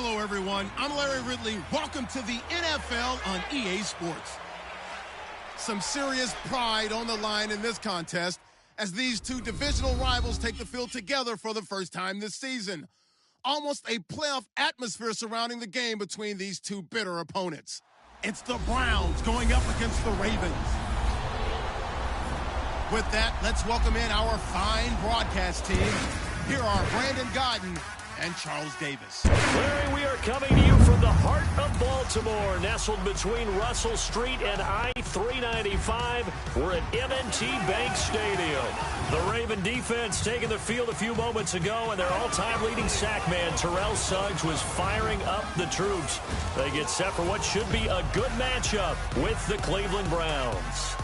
Hello, everyone. I'm Larry Ridley. Welcome to the NFL on EA Sports. Some serious pride on the line in this contest as these two divisional rivals take the field together for the first time this season. Almost a playoff atmosphere surrounding the game between these two bitter opponents. It's the Browns going up against the Ravens. With that, let's welcome in our fine broadcast team. Here are Brandon Godden and Charles Davis. Larry, we are coming to you from the heart of Baltimore, nestled between Russell Street and I-395. We're at M&T Bank Stadium. The Raven defense taking the field a few moments ago, and their all-time leading sack man, Terrell Suggs, was firing up the troops. They get set for what should be a good matchup with the Cleveland Browns.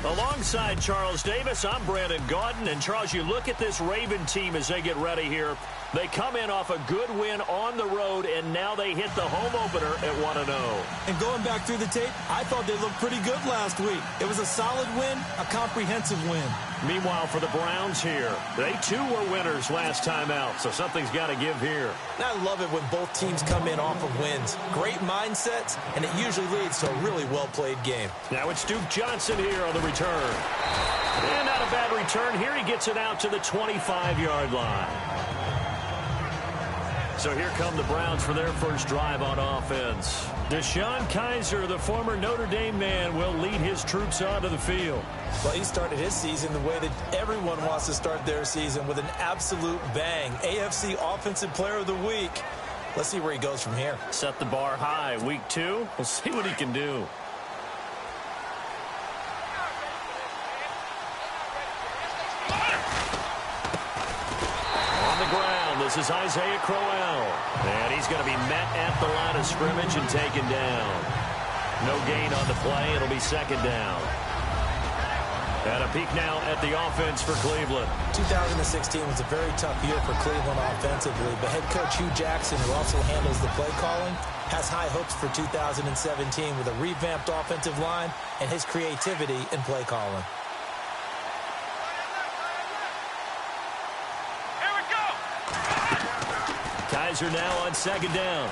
Alongside Charles Davis, I'm Brandon Gaudin. And Charles, you look at this Raven team as they get ready here. They come in off a good win on the road, and now they hit the home opener at 1-0. And going back through the tape, I thought they looked pretty good last week. It was a solid win, a comprehensive win. Meanwhile, for the Browns here, they too were winners last time out, so something's got to give here. And I love it when both teams come in off of wins. Great mindsets, and it usually leads to a really well-played game. Now it's Duke Johnson here on the return. And not a bad return. Here he gets it out to the 25-yard line. So here come the Browns for their first drive on offense. Deshaun Kaiser, the former Notre Dame man, will lead his troops onto the field. Well, he started his season the way that everyone wants to start their season, with an absolute bang. AFC Offensive Player of the Week. Let's see where he goes from here. Set the bar high. Week 2, we'll see what he can do. This is Isaiah Crowell, and he's going to be met at the line of scrimmage and taken down. No gain on the play. It'll be second down. And a peek now at the offense for Cleveland. 2016 was a very tough year for Cleveland offensively, but head coach Hugh Jackson, who also handles the play calling, has high hopes for 2017 with a revamped offensive line and his creativity in play calling. Kaiser now on second down.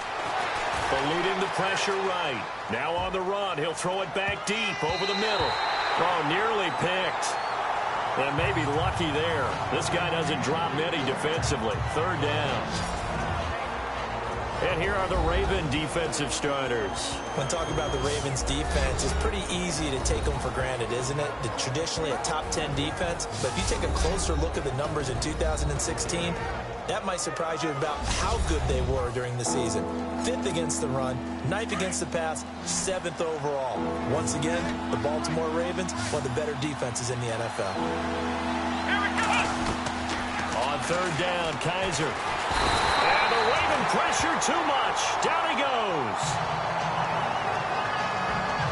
Eluding the pressure right. Now on the run. He'll throw it back deep over the middle. Oh, nearly picked. And maybe lucky there. This guy doesn't drop many defensively. Third down. And here are the Raven defensive starters. When talking about the Ravens defense, it's pretty easy to take them for granted, isn't it? They're traditionally a top 10 defense. But if you take a closer look at the numbers in 2016, that might surprise you about how good they were during the season. 5th against the run, 9th against the pass, 7th overall. Once again, the Baltimore Ravens, one of the better defenses in the NFL. On third down, Kaiser. And the Raven pressure too much. Down he goes.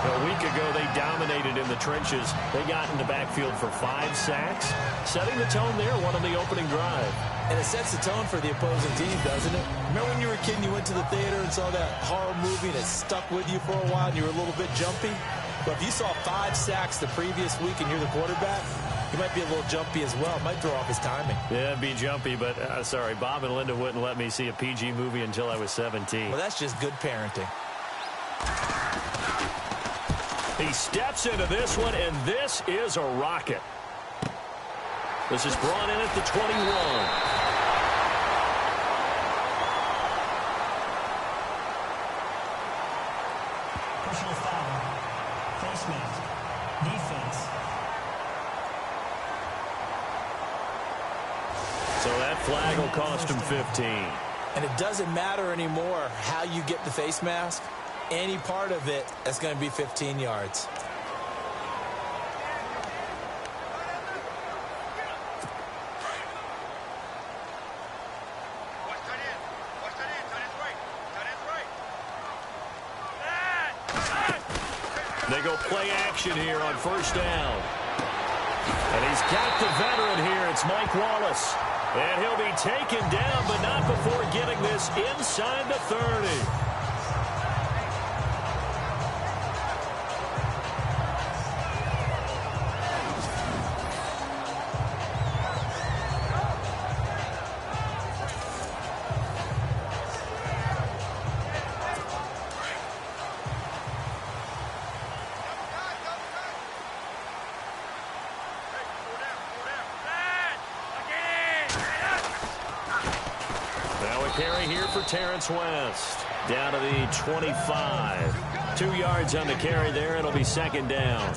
A week ago, they dominated in the trenches. They got in the backfield for 5 sacks, setting the tone there, one on the opening drive. And it sets the tone for the opposing team, doesn't it? Remember when you were a kid and you went to the theater and saw that horror movie and it stuck with you for a while and you were a little bit jumpy? But if you saw 5 sacks the previous week and you're the quarterback, you might be a little jumpy as well. It might throw off his timing. Yeah, it'd be jumpy, but sorry, Bob and Linda wouldn't let me see a PG movie until I was 17. Well, that's just good parenting. He steps into this one, and this is a rocket. This is brought in at the 21. Personal foul. Face mask. Defense. So that flag will cost him 15. And it doesn't matter anymore how you get the face mask. Any part of it, that's going to be 15 yards. They go play action here on first down. And he's got the veteran here. It's Mike Wallace. And he'll be taken down, but not before getting this inside the 30. carry here for Terrence West. Down to the 25. 2 yards on the carry there. It'll be second down.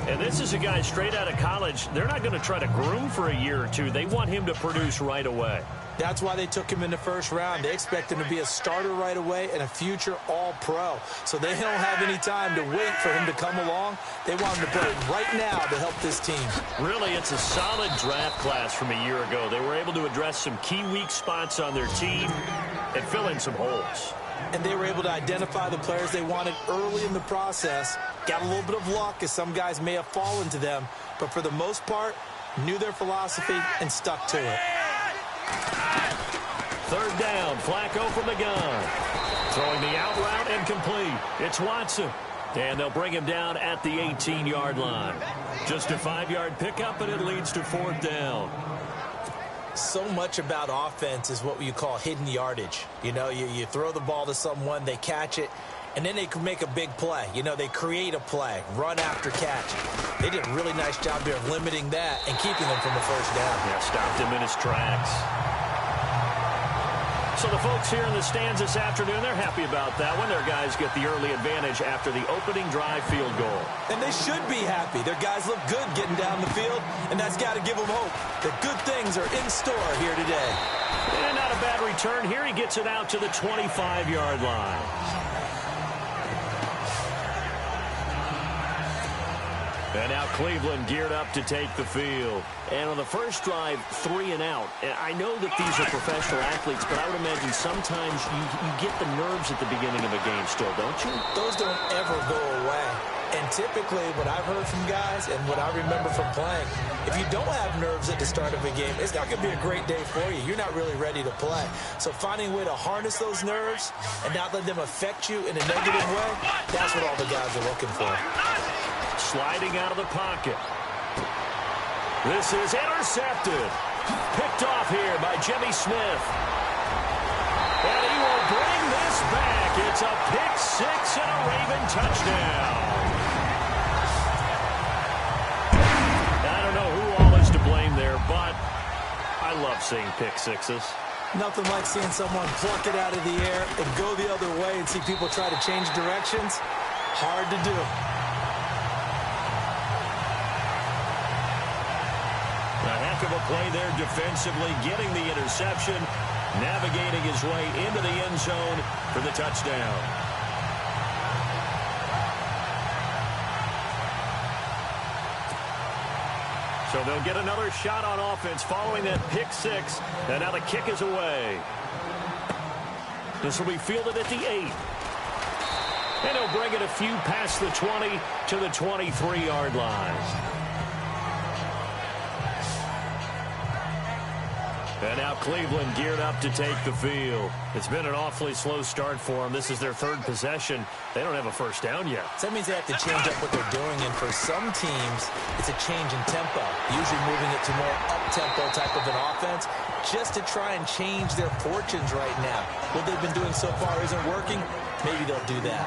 And this is a guy straight out of college. They're not going to try to groom for a year or two. They want him to produce right away. That's why they took him in the first round. They expect him to be a starter right away and a future all-pro. So they don't have any time to wait for him to come along. They want him to play right now to help this team. Really, it's a solid draft class from a year ago. They were able to address some key weak spots on their team and fill in some holes. And they were able to identify the players they wanted early in the process. Got a little bit of luck, as some guys may have fallen to them. But for the most part, knew their philosophy and stuck to it. Third down, Flacco from the gun. Throwing the out route and complete. It's Watson. And they'll bring him down at the 18-yard line. Just a 5-yard pickup, and it leads to fourth down. So much about offense is what you call hidden yardage. You know, you throw the ball to someone, they catch it, and then they can make a big play. You know, they create a play, run after catch. They did a really nice job there of limiting that and keeping them from the first down. Yeah, stopped him in his tracks. So the folks here in the stands this afternoon, they're happy about that one. Their guys get the early advantage after the opening drive field goal. And they should be happy. Their guys look good getting down the field, and that's got to give them hope that good things are in store here today. And not a bad return here. He gets it out to the 25-yard line. And now Cleveland geared up to take the field. And on the first drive, 3 and out. And I know that these are professional athletes, but I would imagine sometimes you get the nerves at the beginning of a game still, don't you? Those don't ever go away. And typically what I've heard from guys and what I remember from playing, if you don't have nerves at the start of a game, it's not going to be a great day for you. You're not really ready to play. So finding a way to harness those nerves and not let them affect you in a negative way, that's what all the guys are looking for. Sliding out of the pocket. This is intercepted. Picked off here by Jimmy Smith. And he will bring this back. It's a pick six and a Raven touchdown. I don't know who all is to blame there, but I love seeing pick sixes. Nothing like seeing someone pluck it out of the air and go the other way and see people try to change directions. Hard to do. A heck of a play there defensively, getting the interception, navigating his way into the end zone for the touchdown. So they'll get another shot on offense following that pick six. And now the kick is away. This will be fielded at the 8. And he'll bring it a few past the 20 to the 23-yard line. And now Cleveland geared up to take the field. It's been an awfully slow start for them. This is their third possession. They don't have a first down yet. So that means they have to change up what they're doing. And for some teams, it's a change in tempo. Usually moving it to more up-tempo type of an offense just to try and change their fortunes right now. What they've been doing so far isn't working. Maybe they'll do that.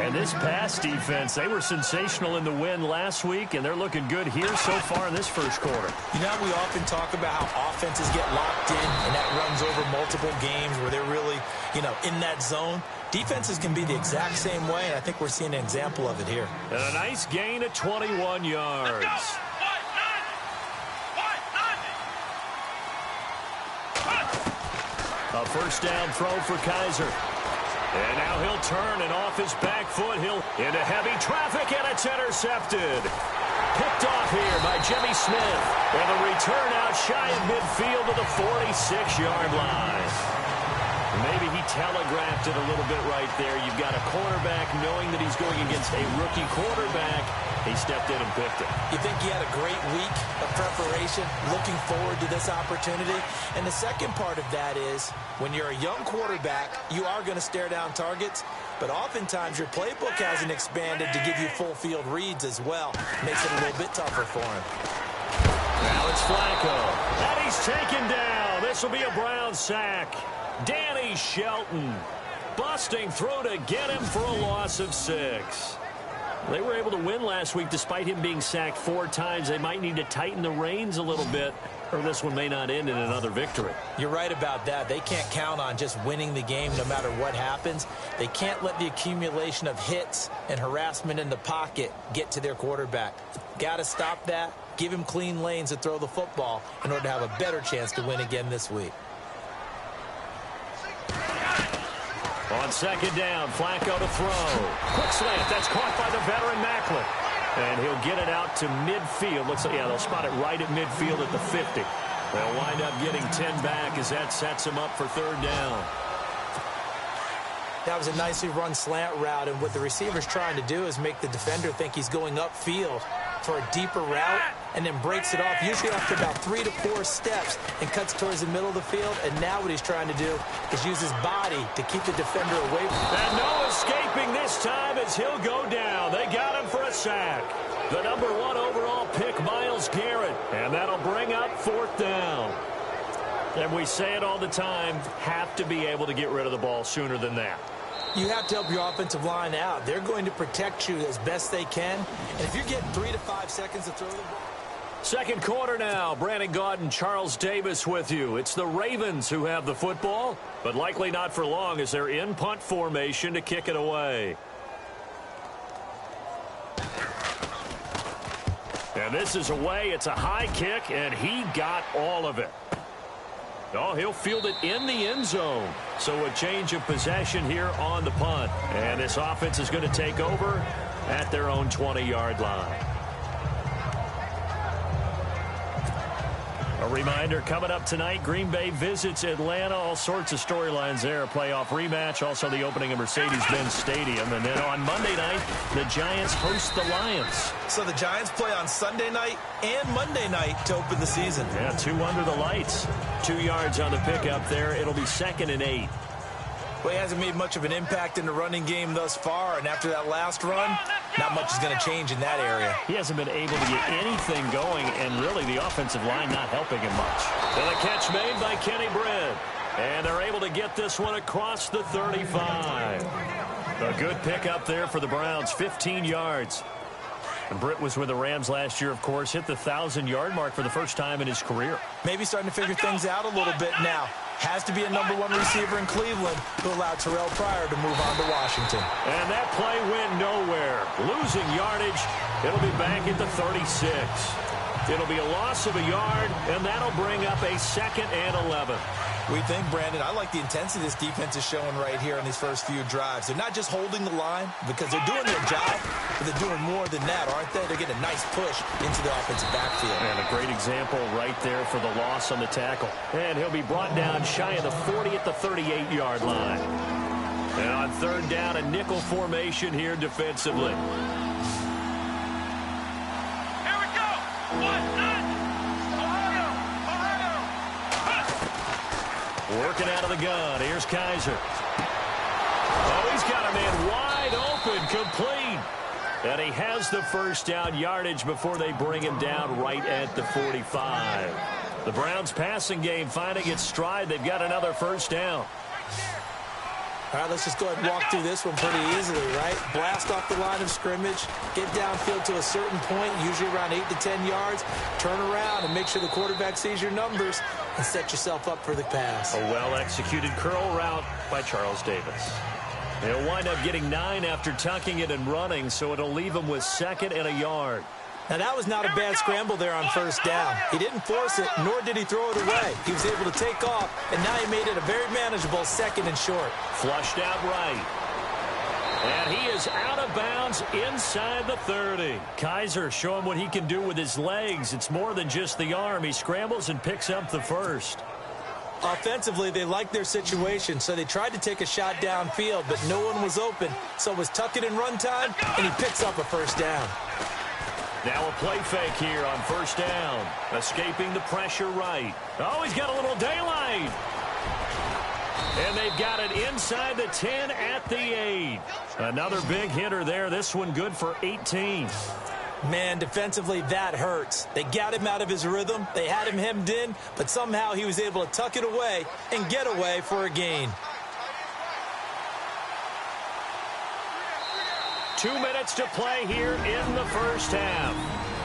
And this pass defense, they were sensational in the win last week, and they're looking good here so far in this first quarter. You know, we often talk about how offenses get locked in, and that runs over multiple games where they're really, in that zone. Defenses can be the exact same way, and I think we're seeing an example of it here. And a nice gain of 21 yards. A first down throw for Kaiser. And now he'll turn, and off his back foot, he'll into heavy traffic, and it's intercepted. Picked off here by Jimmy Smith. And the return out shy of midfield to the 46-yard line. Maybe he telegraphed it a little bit right there. You've got a cornerback knowing that he's going against a rookie quarterback. He stepped in and picked it. You think he had a great week of preparation, looking forward to this opportunity? And the second part of that is, when you're a young quarterback, you are going to stare down targets, but oftentimes your playbook hasn't expanded to give you full field reads as well. Makes it a little bit tougher for him. Now it's Flacco. And he's taken down. This will be a Browns sack. Danny Shelton busting through to get him for a loss of 6. They were able to win last week despite him being sacked 4 times. They might need to tighten the reins a little bit or this one may not end in another victory. You're right about that. They can't count on just winning the game no matter what happens. They can't let the accumulation of hits and harassment in the pocket get to their quarterback. Got to stop that. Give him clean lanes to throw the football in order to have a better chance to win again this week. On second down, Flacco to throw. Quick slant. That's caught by the veteran Macklin. And he'll get it out to midfield. Looks like, yeah, they'll spot it right at midfield at the 50. They'll wind up getting 10 back as that sets him up for third down. That was a nicely run slant route, and what the receiver's trying to do is make the defender think he's going upfield for a deeper route and then breaks it off, usually after about 3 to 4 steps, and cuts towards the middle of the field. And now what he's trying to do is use his body to keep the defender away from him. And no escaping this time as he'll go down. They got him for a sack. The number 1 overall pick, Myles Garrett. And that'll bring up fourth down. And we say it all the time, have to be able to get rid of the ball sooner than that. You have to help your offensive line out. They're going to protect you as best they can. And if you're getting 3 to 5 seconds to throw the ball. Second quarter now. Brandon Gaudin, Charles Davis with you. It's the Ravens who have the football, but likely not for long as they're in punt formation to kick it away. And this is away. It's a high kick, and he got all of it. Oh, he'll field it in the end zone. So a change of possession here on the punt. And this offense is going to take over at their own 20-yard line. A reminder, coming up tonight, Green Bay visits Atlanta. All sorts of storylines there. A playoff rematch, also the opening of Mercedes-Benz Stadium. And then on Monday night, the Giants host the Lions. So the Giants play on Sunday night and Monday night to open the season. Yeah, 2 under the lights. 2 yards on the pickup there. It'll be 2nd and 8. Well, he hasn't made much of an impact in the running game thus far, and after that last run, not much is going to change in that area. He hasn't been able to get anything going, and really the offensive line not helping him much. And a catch made by Kenny Britt. And they're able to get this one across the 35. A good pickup there for the Browns, 15 yards. And Britt was with the Rams last year, of course, hit the 1,000-yard mark for the first time in his career. Maybe starting to figure things out a little bit now. Has to be a number 1 receiver in Cleveland who allowed Terrell Pryor to move on to Washington. And that play went nowhere. Losing yardage. It'll be back at the 36. It'll be a loss of a yard, and that'll bring up a 2nd and 11. We think, Brandon, I like the intensity this defense is showing right here in these first few drives. They're not just holding the line because they're doing their job, but they're doing more than that, aren't they? They're getting a nice push into the offensive backfield. And a great example right there for the loss on the tackle. And he'll be brought down shy of the 40 at the 38-yard line. And on third down, a nickel formation here defensively. Here we go. 1-9. Working out of the gun. Here's Kaiser. Oh, he's got a man wide open, complete. And he has the first down yardage before they bring him down right at the 45. The Browns passing game finding its stride. They've got another first down. All right, let's just go ahead and walk through this one pretty easily, right? Blast off the line of scrimmage, get downfield to a certain point, usually around 8 to 10 yards, turn around and make sure the quarterback sees your numbers and set yourself up for the pass. A well-executed curl route by Charles Davis. They'll wind up getting 9 after tucking it and running, so it'll leave him with 2nd and a yard. Now, that was not a bad scramble there on first down. He didn't force it, nor did he throw it away. He was able to take off, and now he made it a very manageable 2nd and short. Flushed out right. And he is out of bounds inside the 30. Kaiser showing what he can do with his legs. It's more than just the arm. He scrambles and picks up the first. Offensively, they liked their situation, so they tried to take a shot downfield, but no one was open. So it was tuck it and run time, and he picks up a first down. Now a play fake here on first down. Escaping the pressure right. Oh, he's got a little daylight. And they've got it inside the 10 at the 8. Another big hitter there. This one good for 18. Man, defensively, that hurts. They got him out of his rhythm. They had him hemmed in, but somehow he was able to tuck it away and get away for a gain. 2 minutes to play here in the first half.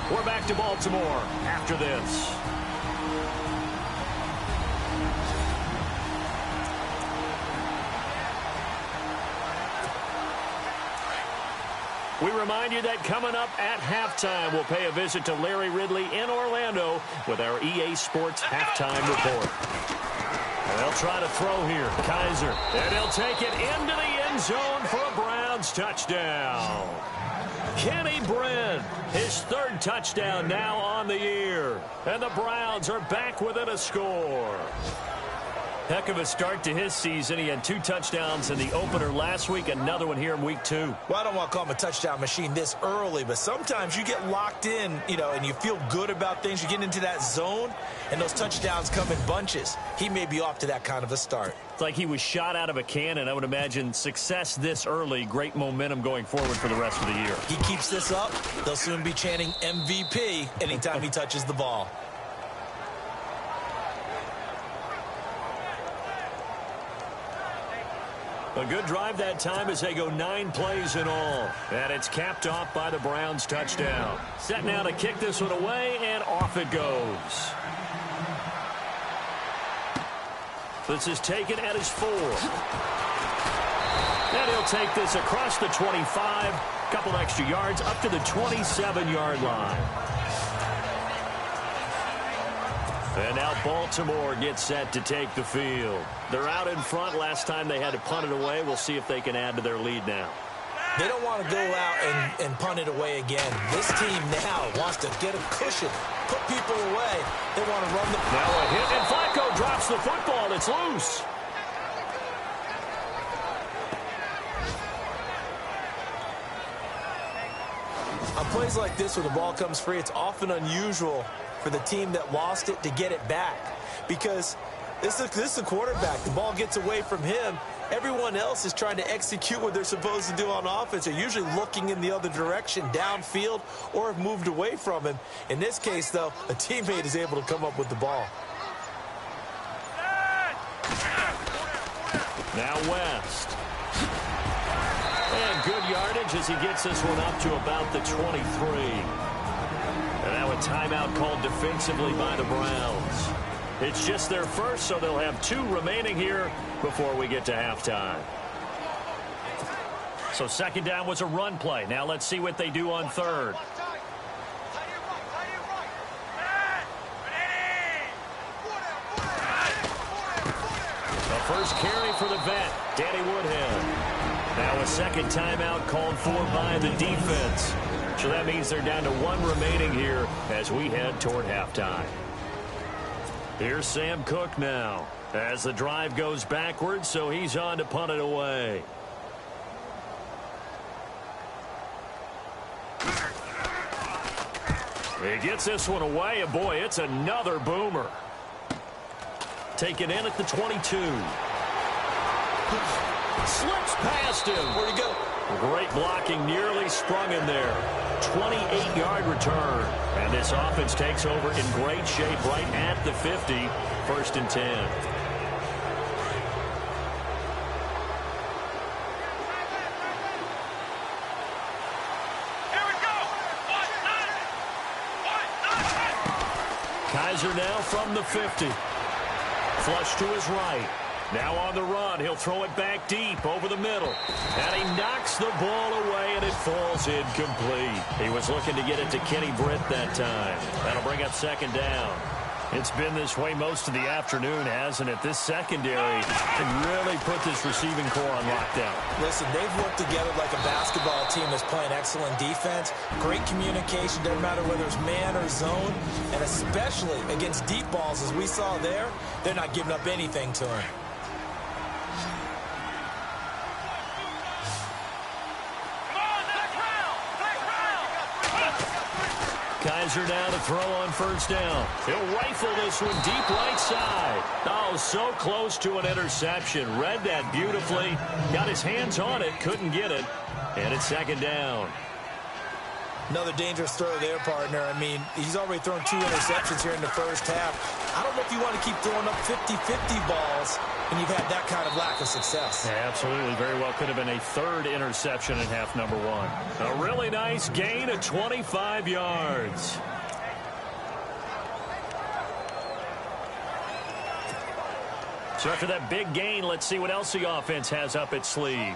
We're back to Baltimore after this. We remind you that coming up at halftime, we'll pay a visit to Larry Ridley in Orlando with our EA Sports halftime report. And they'll try to throw here. Kaiser. And he'll take it into the end zone for a Browns touchdown. Kenny Brin, his third touchdown now on the year. And the Browns are back within a score. Heck of a start to his season. He had 2 touchdowns in the opener last week, another one here in week 2. Well, I don't want to call him a touchdown machine this early, but sometimes you get locked in, and you feel good about things. You get into that zone, and those touchdowns come in bunches. He may be off to that kind of a start. It's like he was shot out of a cannon. I would imagine success this early, great momentum going forward for the rest of the year. He keeps this up, they'll soon be chanting MVP anytime he touches the ball. A good drive that time as they go 9 plays in all. And it's capped off by the Browns touchdown. Set now to kick this one away, and off it goes. This is taken at his 4. And he'll take this across the 25. Couple extra yards up to the 27-yard line. And now Baltimore gets set to take the field. They're out in front. Last time they had to punt it away. We'll see if they can add to their lead now. They don't want to go out and punt it away again. This team now wants to get a cushion, put people away. They want to run the... Now a hit, and Flacco drops the football. It's loose. On plays like this where the ball comes free, it's often unusual for the team that lost it to get it back, because this is a quarterback. The ball gets away from him. Everyone else is trying to execute what they're supposed to do on offense. They're usually looking in the other direction, downfield, or have moved away from him. In this case, though, a teammate is able to come up with the ball. Now West. And good yardage as he gets this one up to about the 23. And now a timeout called defensively by the Browns. It's just their first, so they'll have 2 remaining here before we get to halftime. So second down was a run play. Now let's see what they do on third. The first carry for the vet, Danny Woodhead. Now a second timeout called for by the defense. So that means they're down to 1 remaining here as we head toward halftime. Here's Sam Cook now as the drive goes backwards, so he's on to punt it away. He gets this one away, and boy, it's another boomer. Taken in at the 22. Slips past him. Where'd he go? Great blocking, nearly sprung in there. 28-yard return. And this offense takes over in great shape right at the 50. 1st and 10. Kaiser now from the 50. Flush to his right. Now on the run, he'll throw it back deep over the middle. And he knocks the ball away, and it falls incomplete. He was looking to get it to Kenny Britt that time. That'll bring up second down. It's been this way most of the afternoon, hasn't it? This secondary can really put this receiving core on lockdown. Listen, they've worked together like a basketball team that's playing excellent defense. Great communication, doesn't matter whether it's man or zone. And especially against deep balls, as we saw there, they're not giving up anything to him. Kaiser now to throw on first down. He'll rifle this one deep right side. Oh, so close to an interception. Read that beautifully. Got his hands on it, couldn't get it. And it's second down. Another dangerous throw there, partner. I mean, he's already thrown 2 interceptions here in the first half. I don't know if you want to keep throwing up 50-50 balls when you've had that kind of lack of success. Yeah, absolutely. Very well could have been a 3rd interception in half number 1. A really nice gain of 25 yards. So after that big gain, let's see what else the offense has up its sleeve.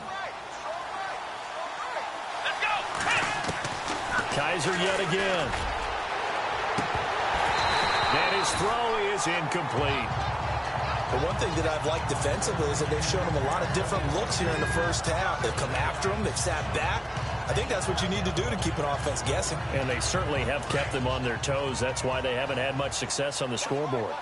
Let's go! Jager yet again. And his throw is incomplete. The one thing that I've liked defensively is that they've shown him a lot of different looks here in the first half. They've come after him. They've sat back. I think that's what you need to do to keep an offense guessing. And they certainly have kept them on their toes. That's why they haven't had much success on the scoreboard.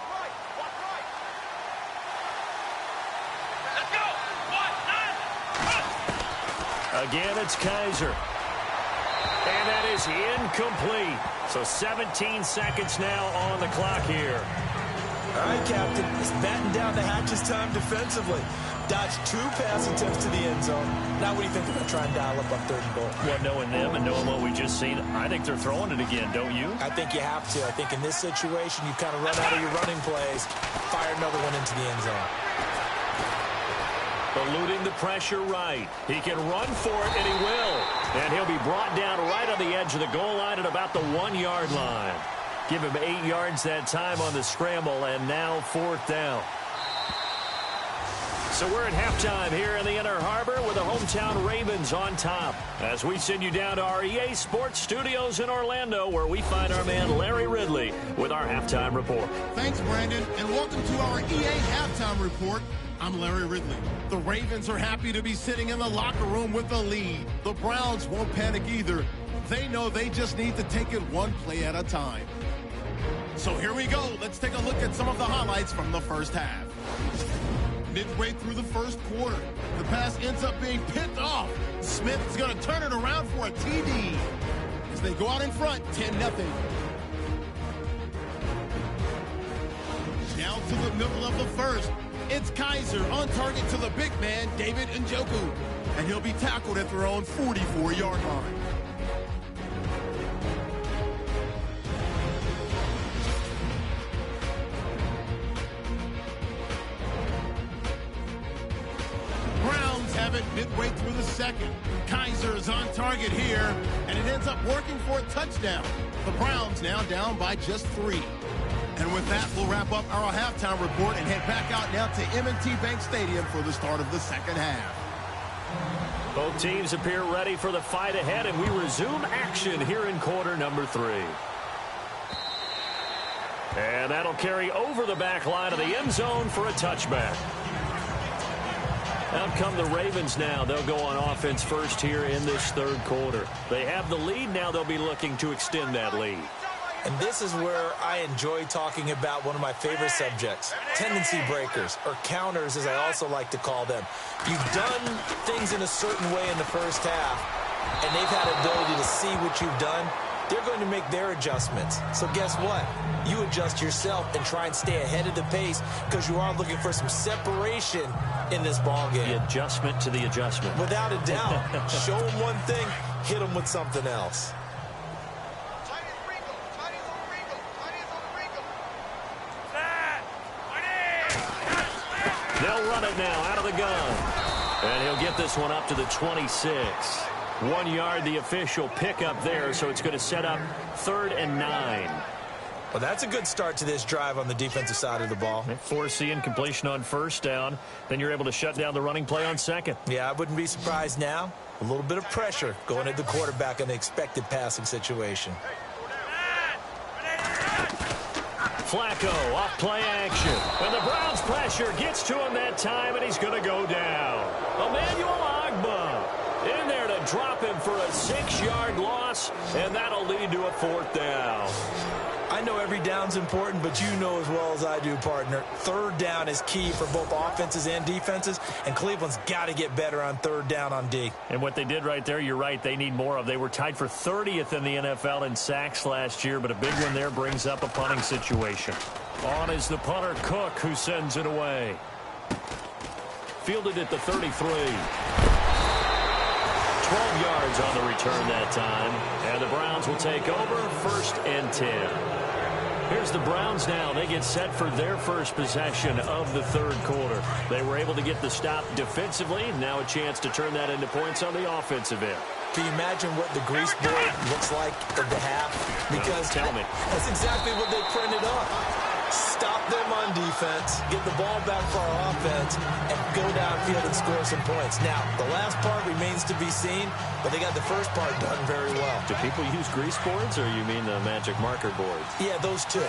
Again, it's Jager. And that is incomplete. So 17 seconds now on the clock here. All right, Captain. It's batten down the hatches time defensively. Dodged 2 pass attempts to the end zone. Now what do you think they're going to try and dial up on 3rd and goal? Well, knowing them and knowing what we just seen, I think they're throwing it again, don't you? I think you have to. I think in this situation, you kind of run out of your running plays, fire another one into the end zone. Eluding the pressure right. He can run for it, and he will. And he'll be brought down right on the edge of the goal line at about the 1-yard line. Give him 8 yards that time on the scramble, and now 4th down. So we're at halftime here in the Inner Harbor with the hometown Ravens on top. As we send you down to our EA Sports Studios in Orlando, where we find our man Larry Ridley with our halftime report. Thanks, Brandon, and welcome to our EA Halftime Report. I'm Larry Ridley. The Ravens are happy to be sitting in the locker room with a lead. The Browns won't panic either. They know they just need to take it one play at a time. So here we go. Let's take a look at some of the highlights from the first half. Midway through the first quarter, the pass ends up being picked off. Smith is going to turn it around for a TD as they go out in front, 10-0. Down to the middle of the first, it's Jager on target to the big man, David Njoku, and he'll be tackled at their own 44-yard line. Browns have it midway through the second. Jager is on target here, and it ends up working for a touchdown. The Browns now down by just 3. And with that, we'll wrap up our halftime report and head back out now to M&T Bank Stadium for the start of the second half. Both teams appear ready for the fight ahead, and we resume action here in quarter number 3. And that'll carry over the back line of the end zone for a touchback. Out come the Ravens now. They'll go on offense first here in this 3rd quarter. They have the lead. Now they'll be looking to extend that lead. And this is where I enjoy talking about one of my favorite subjects, tendency breakers, or counters as I also like to call them. You've done things in a certain way in the first half, and they've had the ability to see what you've done. They're going to make their adjustments. So guess what? You adjust yourself and try and stay ahead of the pace because you are looking for some separation in this ball game. The adjustment to the adjustment. Without a doubt. Show them one thing, hit them with something else. They'll run it now out of the gun. And he'll get this one up to the 26. 1 yard, the official pickup there, so it's going to set up 3rd and 9. Well, that's a good start to this drive on the defensive side of the ball. Forcing completion on 1st down. Then you're able to shut down the running play on 2nd. Yeah, I wouldn't be surprised now. A little bit of pressure going at the quarterback in an expected passing situation. Flacco off play action. And the Browns pressure gets to him that time, and he's going to go down. Emmanuel Ogbah in there to drop him for a 6-yard loss, and that'll lead to a 4th down. I know every down's important, but you know as well as I do, partner, 3rd down is key for both offenses and defenses, and Cleveland's got to get better on 3rd down on D. And what they did right there, you're right, they need more of. They were tied for 30th in the NFL in sacks last year, but a big one there brings up a punting situation. On is the punter, Cook, who sends it away. Fielded at the 33. 12 yards on the return that time, and the Browns will take over 1st and 10. Here's the Browns now. They get set for their first possession of the 3rd quarter. They were able to get the stop defensively. Now a chance to turn that into points on the offensive end. Can you imagine what the grease board looks like at the half? Because tell me. That's exactly what they printed up. stop them on defense, get the ball back for our offense, and go downfield and score some points. Now, the last part remains to be seen, but they got the first part done very well. Do people use grease boards, or you mean the magic marker boards? Yeah, those two.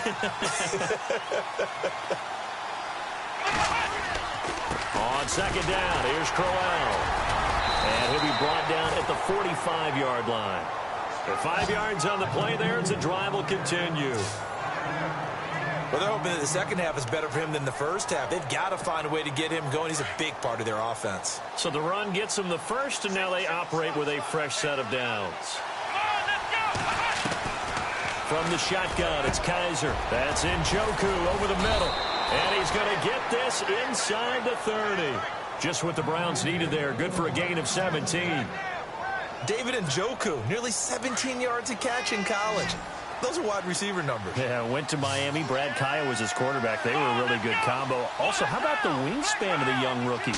On second down, here's Crowell. And he'll be brought down at the 45-yard line. The 5 yards on the play there as the drive will continue. Well, they're hoping that the second half is better for him than the first half. They've got to find a way to get him going. He's a big part of their offense. So the run gets them the first, and now they operate with a fresh set of downs. From the shotgun, it's Kaiser. That's Njoku over the middle. And he's going to get this inside the 30. Just what the Browns needed there. Good for a gain of 17. David Njoku, nearly 17 yards a catch in college. Those are wide receiver numbers. Yeah, went to Miami. Brad Kaya was his quarterback. They were a really good combo. Also, how about the wingspan of the young rookie?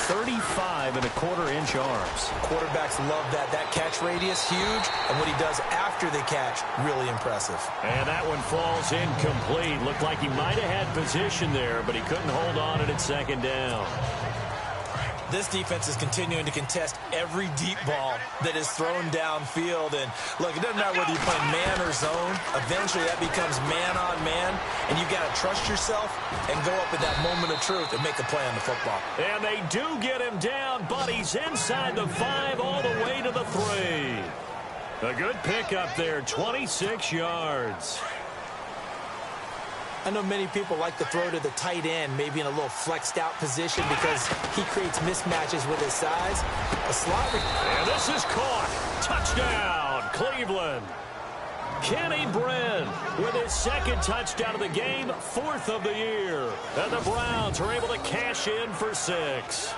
35.25-inch arms. Quarterbacks love that. That catch radius, huge. And what he does after the catch, really impressive. And that one falls incomplete. Looked like he might have had position there, but he couldn't hold on at second down. This defense is continuing to contest every deep ball that is thrown downfield. And, look, it doesn't matter whether you play man or zone. Eventually, that becomes man on man. And you've got to trust yourself and go up at that moment of truth and make a play on the football. And they do get him down, but he's inside the 5 all the way to the 3. A good pickup there, 26 yards. I know many people like to throw to the tight end, maybe in a little flexed out position because he creates mismatches with his size. A slot. And this is caught. Touchdown, Cleveland. Kenny Brin with his second touchdown of the game, 4th of the year. And the Browns are able to cash in for 6.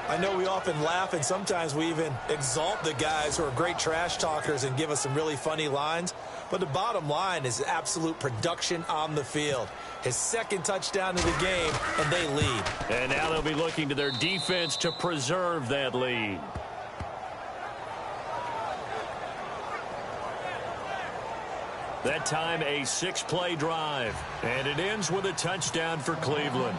I know we often laugh and sometimes we even exalt the guys who are great trash talkers and give us some really funny lines. But the bottom line is absolute production on the field. His second touchdown of the game, and they lead. And now they'll be looking to their defense to preserve that lead. That time a 6-play drive. And it ends with a touchdown for Cleveland.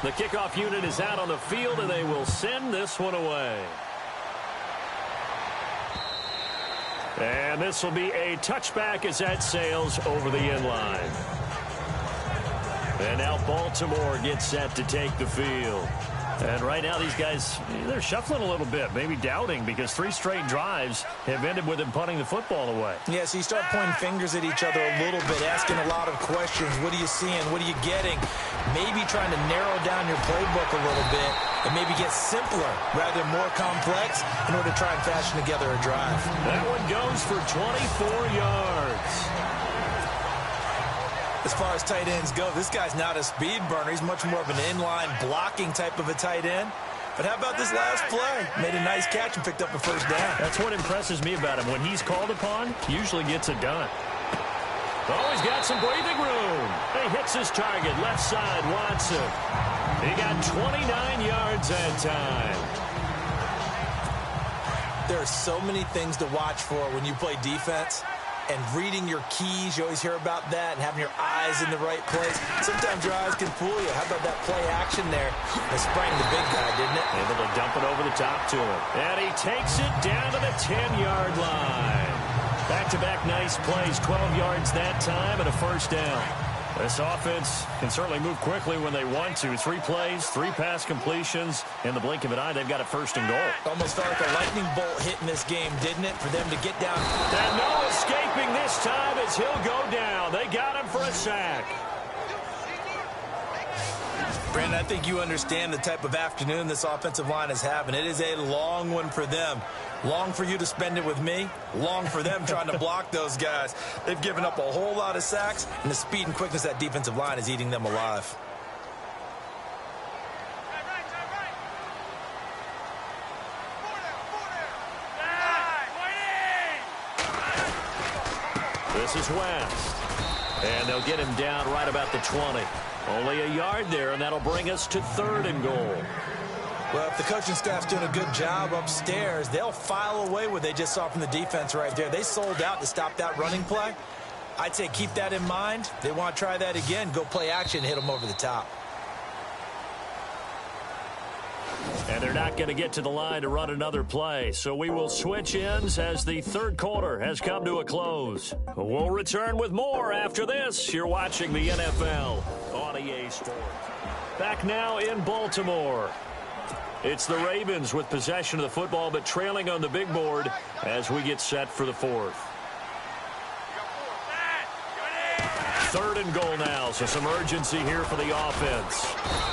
The kickoff unit is out on the field, and they will send this one away. And this will be a touchback as that sails over the end line. And now Baltimore gets set to take the field. And right now these guys, they're shuffling a little bit, maybe doubting, because 3 straight drives have ended with them punting the football away. Yeah, so you start pointing fingers at each other a little bit, asking a lot of questions. What are you seeing? What are you getting? Maybe trying to narrow down your playbook a little bit and maybe get simpler rather than more complex in order to try and fashion together a drive. That one goes for 24 yards. As far as tight ends go, this guy's not a speed burner. He's much more of an inline blocking type of a tight end. But how about this last play? Made a nice catch and picked up a first down. That's what impresses me about him. When he's called upon, he usually gets it done. Oh, he's got some breathing room. He hits his target, left side, Watson. He got 29 yards that time. There are so many things to watch for when you play defense. And reading your keys, you always hear about that, and having your eyes in the right place. Sometimes your eyes can fool you. How about that play action there? They sprang the big guy, didn't it? Able to dump it over the top to him. And he takes it down to the 10-yard line. Back-to-back nice plays, 12 yards that time, and a first down. This offense can certainly move quickly when they want to. 3 plays, 3 pass completions. In the blink of an eye, they've got a first and goal. Almost felt like a lightning bolt hit in this game, didn't it? For them to get down. And no escaping this time as he'll go down. They got him for a sack. Brandon, I think you understand the type of afternoon this offensive line is having. It is a long one for them. Long for you to spend it with me. Long for them trying to block those guys. They've given up a whole lot of sacks, and the speed and quickness of that defensive line is eating them alive. This is West. And they'll get him down right about the 20. Only a yard there, and that'll bring us to 3rd and goal. Well, if the coaching staff's doing a good job upstairs, they'll file away what they just saw from the defense right there. They sold out to stop that running play. I'd say keep that in mind. They want to try that again. Go play action, hit them over the top. And they're not going to get to the line to run another play. So we will switch ends as the third quarter has come to a close. We'll return with more after this. You're watching the NFL on EA Sports. Back now in Baltimore. It's the Ravens with possession of the football, but trailing on the big board as we get set for the fourth. Third and goal now, so some urgency here for the offense.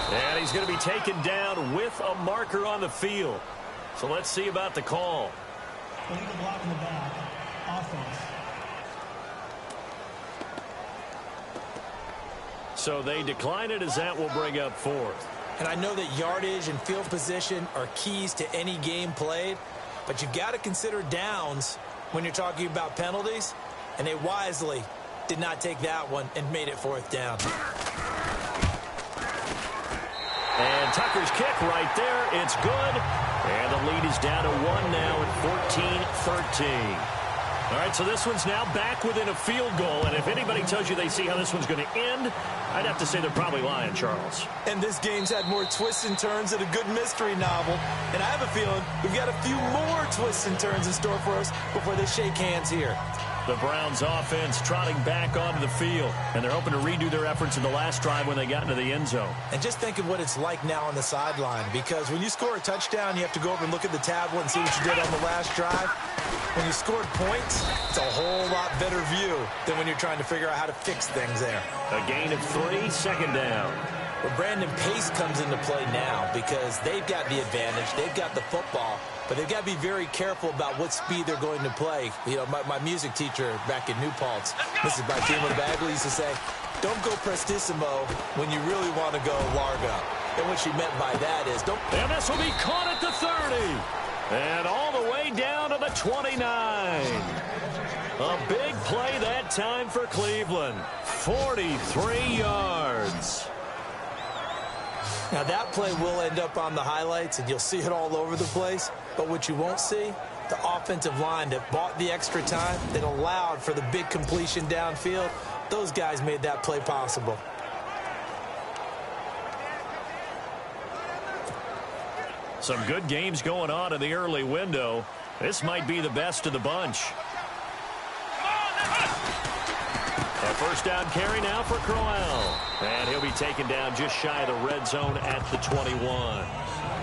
And he's going to be taken down with a marker on the field. So let's see about the call. Illegal block in the back. Offense. So they decline it as that will bring up fourth. And I know that yardage and field position are keys to any game played, but you've got to consider downs when you're talking about penalties, and they wisely did not take that one and made it fourth down. And Tucker's kick right there. It's good. And the lead is down to 1 now at 14-13. All right, so this one's now back within a field goal. And if anybody tells you they see how this one's going to end, I'd have to say they're probably lying, Charles. And this game's had more twists and turns than a good mystery novel. And I have a feeling we've got a few more twists and turns in store for us before they shake hands here. The Browns offense trotting back onto the field, and they're hoping to redo their efforts in the last drive when they got into the end zone. And just think of what it's like now on the sideline, because when you score a touchdown, you have to go over and look at the tablet and see what you did on the last drive. When you scored points, it's a whole lot better view than when you're trying to figure out how to fix things there. A gain of 3, second down. Well, Brandon, pace comes into play now because they've got the advantage. They've got the football, but they've got to be very careful about what speed they're going to play. You know, my music teacher back in New Paltz, Mrs. Batima Bagley, used to say, don't go prestissimo when you really want to go largo. And what she meant by that is don't... And this will be caught at the 30. And all the way down to the 29. A big play that time for Cleveland. 43 yards. Now, that play will end up on the highlights, and you'll see it all over the place. But what you won't see, the offensive line that bought the extra time, that allowed for the big completion downfield, those guys made that play possible. Some good games going on in the early window. This might be the best of the bunch. A first down carry now for Crowell. And he'll be taken down just shy of the red zone at the 21.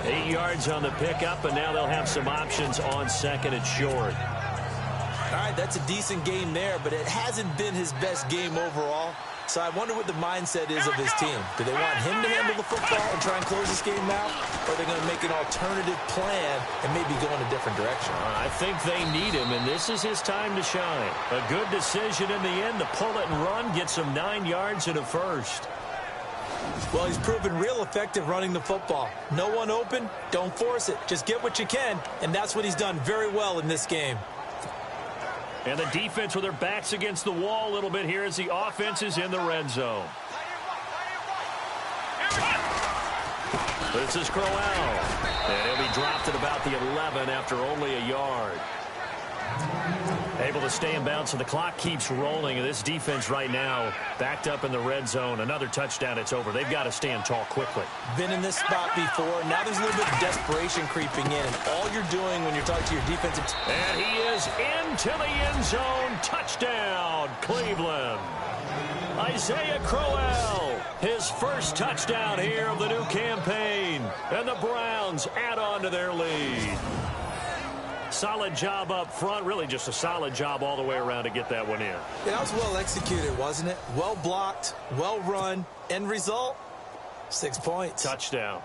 8 yards on the pickup, and now they'll have some options on second and short. All right, that's a decent game there, but it hasn't been his best game overall. So I wonder what the mindset is of his team. Do they want him to handle the football and try and close this game out? Or are they going to make an alternative plan and maybe go in a different direction? I think they need him, and this is his time to shine. A good decision in the end to pull it and run, get some 9 yards and a first. Well, he's proven real effective running the football. No one open, don't force it. Just get what you can, and that's what he's done very well in this game. And the defense with their backs against the wall a little bit here as the offense is in the red zone. This is Crowell. And he'll be dropped at about the 11 after only a yard. Able to stay in bounds, so the clock keeps rolling. And this defense right now backed up in the red zone. Another touchdown, it's over. They've got to stand tall quickly. Been in this spot before. Now there's a little bit of desperation creeping in. And all you're doing when you're talking to your defensive team. And he is into the end zone. Touchdown, Cleveland. Isaiah Crowell, his first touchdown here of the new campaign. And the Browns add on to their lead. Solid job up front, really just a solid job all the way around to get that one in. Yeah, that was well executed, wasn't it? Well blocked, well run. End result, 6 points. Touchdown.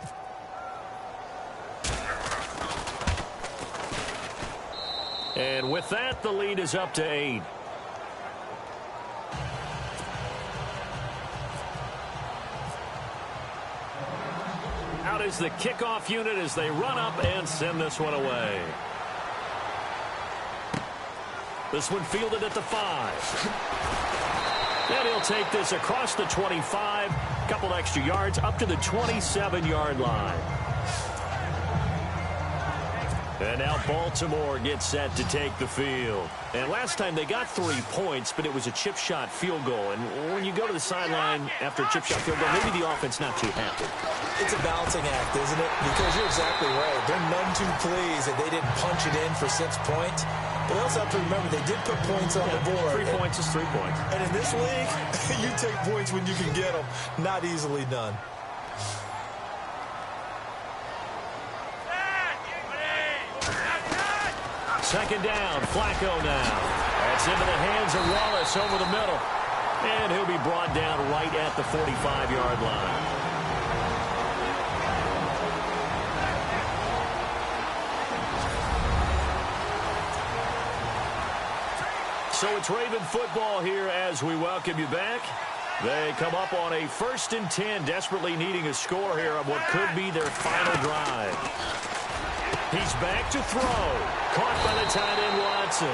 And with that, the lead is up to 8. Out is the kickoff unit as they run up and send this one away. This one fielded at the 5. And he'll take this across the 25. A couple extra yards up to the 27-yard line. And now Baltimore gets set to take the field. And last time they got 3 points, but it was a chip shot field goal. And when you go to the sideline after a chip shot field goal, maybe the offense not too happy. It's a balancing act, isn't it? Because you're exactly right. They're none too pleased that they didn't punch it in for 6 points. But they also have to remember they did put points on the board. 3 points is 3 points. And in this league, you take points when you can get them. Not easily done. Second down, Flacco now. That's into the hands of Wallace over the middle. And he'll be brought down right at the 45-yard line. So it's Raven football here as we welcome you back. They come up on a 1st and 10, desperately needing a score here on what could be their final drive. He's back to throw. Caught by the tight end, Watson.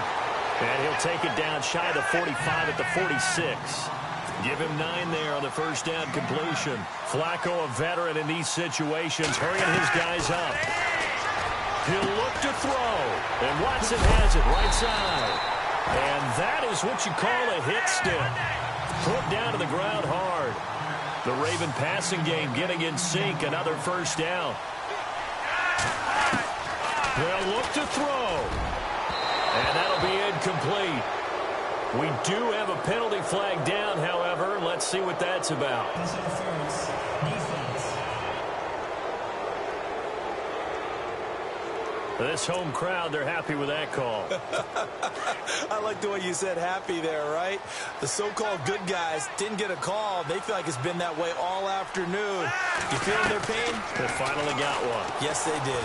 And he'll take it down shy of the 45 at the 46. Give him 9 there on the first down completion. Flacco, a veteran in these situations, hurrying his guys up. He'll look to throw. And Watson has it right side. And that is what you call a hit stick. Put down to the ground hard. The Raven passing game getting in sync. Another first down. They'll look to throw. And that'll be incomplete. We do have a penalty flag down, however. Let's see what that's about. Pass interference. Defense. This home crowd, they're happy with that call. I like the way you said happy there, right? The so-called good guys didn't get a call. They feel like it's been that way all afternoon. You feeling their pain? They finally got one. Yes, they did.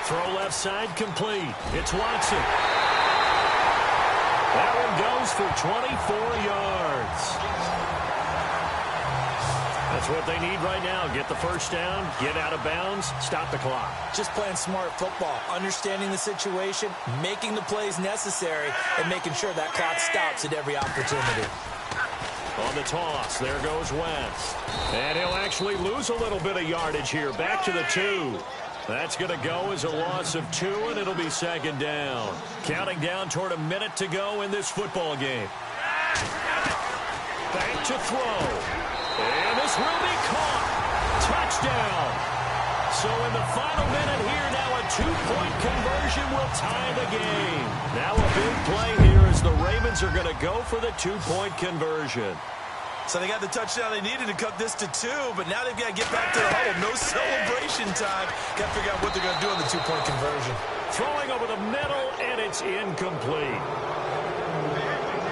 Throw left side complete. It's Watson. That one goes for 24 yards. That's what they need right now. Get the first down, get out of bounds, stop the clock. Just playing smart football, understanding the situation, making the plays necessary, and making sure that clock stops at every opportunity. On the toss, there goes Wentz. And he'll actually lose a little bit of yardage here. Back to the 2. That's going to go as a loss of 2, and it'll be second down. Counting down toward a minute to go in this football game. Back to throw. And this will be caught. Touchdown. So in the final minute here, now a 2-point conversion will tie the game. Now a big play here as the Ravens are going to go for the 2-point conversion. So they got the touchdown they needed to cut this to 2, but now they've got to get back to the huddle. No celebration time. Got to figure out what they're going to do on the 2-point conversion. Throwing over the middle, and it's incomplete.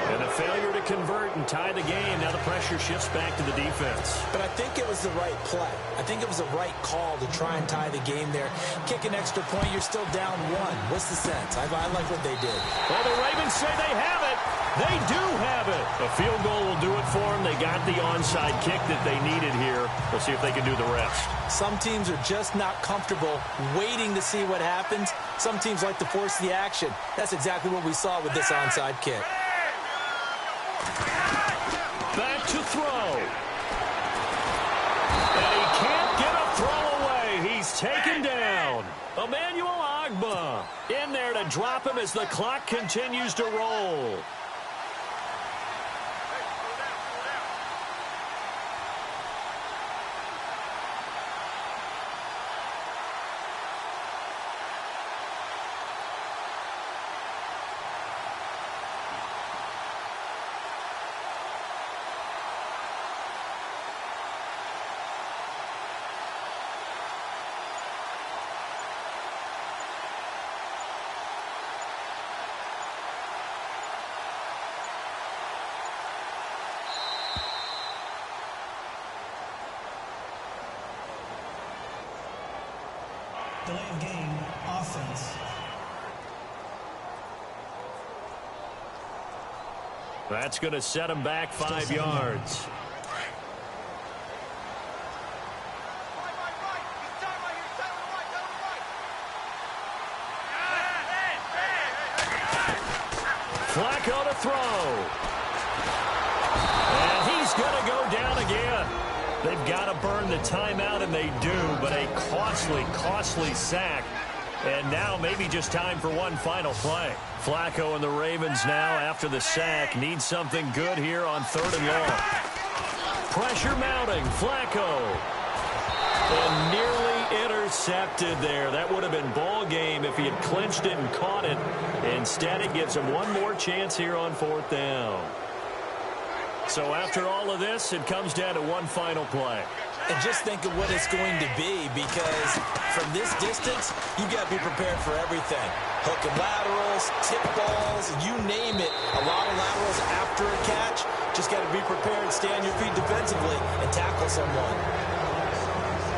And a failure to convert and tie the game. Now the pressure shifts back to the defense. But I think it was the right play. I think it was the right call to try and tie the game there. Kick an extra point, you're still down 1. What's the sense? I like what they did. Well, the Ravens say they have it. They do have it. A field goal will do it for them. They got the onside kick that they needed here. We'll see if they can do the rest. Some teams are just not comfortable waiting to see what happens. Some teams like to force the action. That's exactly what we saw with this onside kick. Back to throw. And he can't get a throw away. He's taken down. Emmanuel Ogbah in there to drop him as the clock continues to roll. Delay of game, offense. That's going to set him back 5 yards. Flacco to throw. And he's going to go down again. They've got to burn the timeout, and they do, but a costly, costly sack. And now maybe just time for one final play. Flacco and the Ravens now, after the sack, need something good here on 3rd and long. Pressure mounting. Flacco. And nearly intercepted there. That would have been ball game if he had clinched it and caught it. Instead, it gives him one more chance here on 4th down. So after all of this, it comes down to one final play. And just think of what it's going to be, because from this distance, you got to be prepared for everything. Hook and laterals, tip balls, you name it. A lot of laterals after a catch. Just got to be prepared, stand your feet defensively, and tackle someone.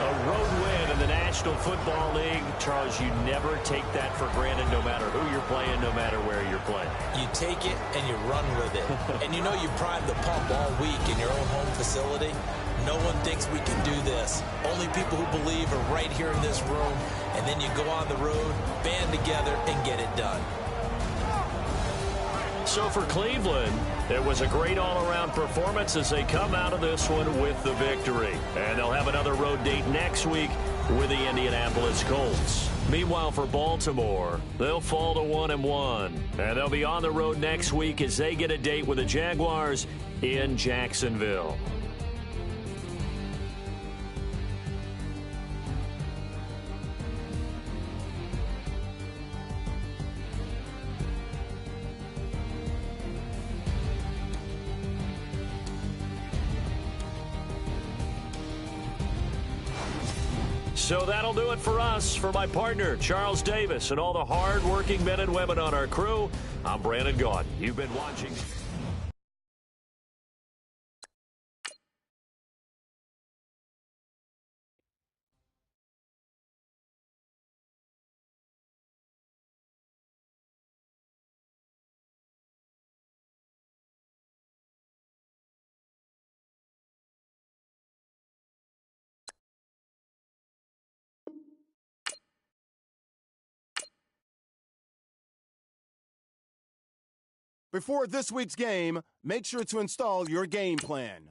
A road win in the National Football League. Charles, you never take that for granted, no matter who you're playing, no matter where you're playing. You take it and you run with it. And you know you primed the pump all week in your own home facility. No one thinks we can do this. Only people who believe are right here in this room. And then you go on the road, band together, and get it done. So for Cleveland, it was a great all-around performance as they come out of this one with the victory. And they'll have another road date next week with the Indianapolis Colts. Meanwhile, for Baltimore, they'll fall to 1-1. And they'll be on the road next week as they get a date with the Jaguars in Jacksonville. So that'll do it for us. For my partner, Charles Davis, and all the hard-working men and women on our crew, I'm Brandon Gaudin. You've been watching. Before this week's game, make sure to install your game plan.